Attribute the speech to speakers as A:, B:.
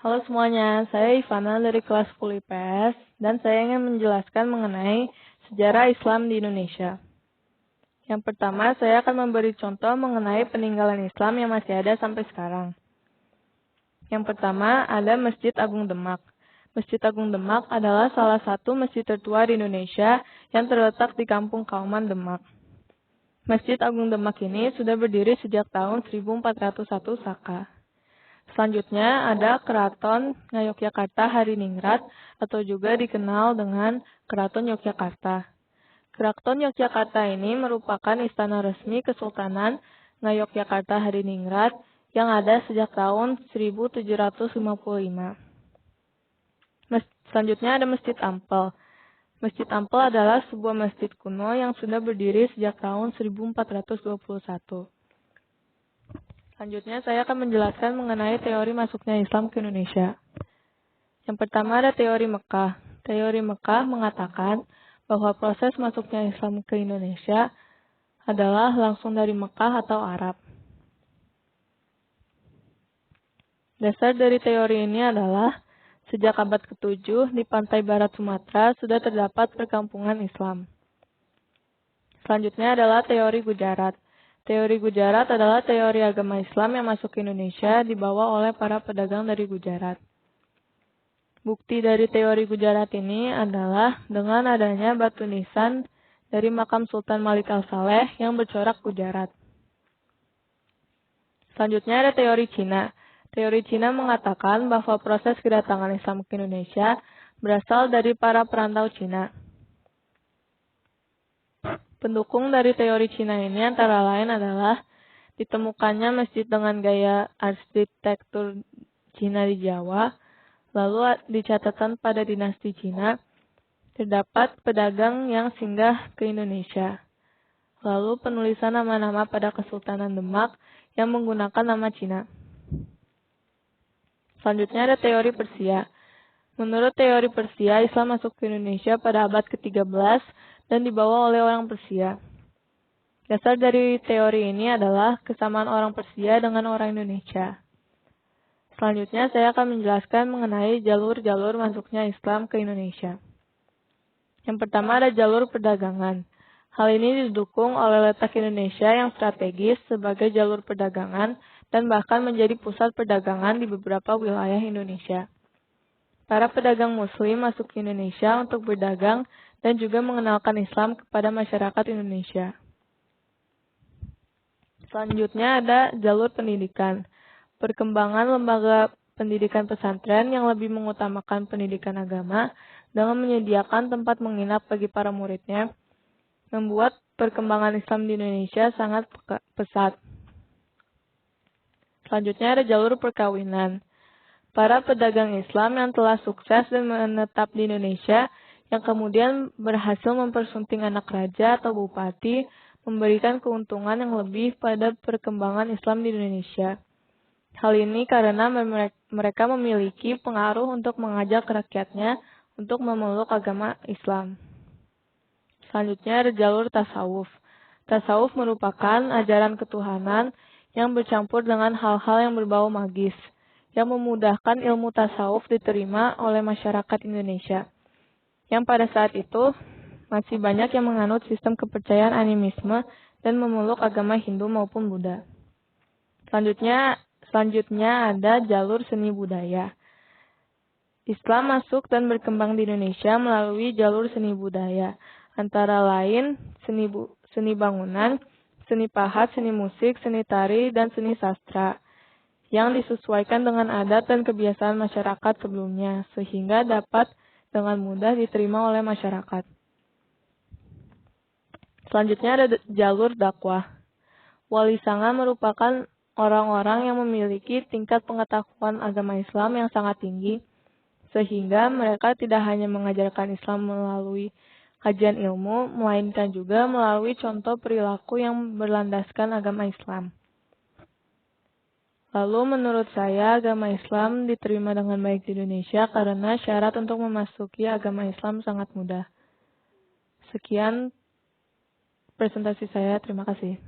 A: Halo semuanya, saya Ivana dari kelas 10 IPS dan saya ingin menjelaskan mengenai sejarah Islam di Indonesia. Yang pertama, saya akan memberi contoh mengenai peninggalan Islam yang masih ada sampai sekarang. Yang pertama, ada Masjid Agung Demak. Masjid Agung Demak adalah salah satu masjid tertua di Indonesia yang terletak di Kampung Kauman, Demak. Masjid Agung Demak ini sudah berdiri sejak tahun 1401 Saka. Selanjutnya ada Keraton Ngayogyakarta Hadiningrat atau juga dikenal dengan Keraton Yogyakarta. Keraton Yogyakarta ini merupakan istana resmi Kesultanan Ngayogyakarta Hadiningrat yang ada sejak tahun 1755. Selanjutnya ada Masjid Ampel. Masjid Ampel adalah sebuah masjid kuno yang sudah berdiri sejak tahun 1421. Selanjutnya, saya akan menjelaskan mengenai teori masuknya Islam ke Indonesia. Yang pertama ada teori Mekah. Teori Mekah mengatakan bahwa proses masuknya Islam ke Indonesia adalah langsung dari Mekah atau Arab. Dasar dari teori ini adalah sejak abad ke-7 di pantai barat Sumatera sudah terdapat perkampungan Islam. Selanjutnya adalah teori Gujarat. Teori Gujarat adalah teori agama Islam yang masuk ke Indonesia dibawa oleh para pedagang dari Gujarat. Bukti dari teori Gujarat ini adalah dengan adanya batu nisan dari makam Sultan Malik Al-Saleh yang bercorak Gujarat. Selanjutnya ada teori Cina. Teori Cina mengatakan bahwa proses kedatangan Islam ke Indonesia berasal dari para perantau Cina. Pendukung dari teori Cina ini antara lain adalah ditemukannya masjid dengan gaya arsitektur Cina di Jawa, lalu di catatan pada dinasti Cina, terdapat pedagang yang singgah ke Indonesia, lalu penulisan nama-nama pada Kesultanan Demak yang menggunakan nama Cina. Selanjutnya ada teori Persia. Menurut teori Persia, Islam masuk ke Indonesia pada abad ke-13 dan dibawa oleh orang Persia. Dasar dari teori ini adalah kesamaan orang Persia dengan orang Indonesia. Selanjutnya, saya akan menjelaskan mengenai jalur-jalur masuknya Islam ke Indonesia. Yang pertama ada jalur perdagangan. Hal ini didukung oleh letak Indonesia yang strategis sebagai jalur perdagangan dan bahkan menjadi pusat perdagangan di beberapa wilayah Indonesia. Para pedagang Muslim masuk ke Indonesia untuk berdagang dan juga mengenalkan Islam kepada masyarakat Indonesia. Selanjutnya ada jalur pendidikan. Perkembangan lembaga pendidikan pesantren yang lebih mengutamakan pendidikan agama dengan menyediakan tempat menginap bagi para muridnya, membuat perkembangan Islam di Indonesia sangat pesat. Selanjutnya ada jalur perkawinan. Para pedagang Islam yang telah sukses dan menetap di Indonesia, yang kemudian berhasil mempersunting anak raja atau bupati, memberikan keuntungan yang lebih pada perkembangan Islam di Indonesia. Hal ini karena mereka memiliki pengaruh untuk mengajak rakyatnya untuk memeluk agama Islam. Selanjutnya ada jalur tasawuf. Tasawuf merupakan ajaran ketuhanan yang bercampur dengan hal-hal yang berbau magis, yang memudahkan ilmu tasawuf diterima oleh masyarakat Indonesia, yang pada saat itu masih banyak yang menganut sistem kepercayaan animisme dan memeluk agama Hindu maupun Buddha. Selanjutnya ada jalur seni budaya. Islam masuk dan berkembang di Indonesia melalui jalur seni budaya, antara lain seni bangunan, seni pahat, seni musik, seni tari, dan seni sastra, yang disesuaikan dengan adat dan kebiasaan masyarakat sebelumnya, sehingga dapat dengan mudah diterima oleh masyarakat. Selanjutnya ada jalur dakwah. Wali Sanga merupakan orang-orang yang memiliki tingkat pengetahuan agama Islam yang sangat tinggi, sehingga mereka tidak hanya mengajarkan Islam melalui kajian ilmu, melainkan juga melalui contoh perilaku yang berlandaskan agama Islam. Lalu menurut saya agama Islam diterima dengan baik di Indonesia karena syarat untuk memasuki agama Islam sangat mudah. Sekian presentasi saya, terima kasih.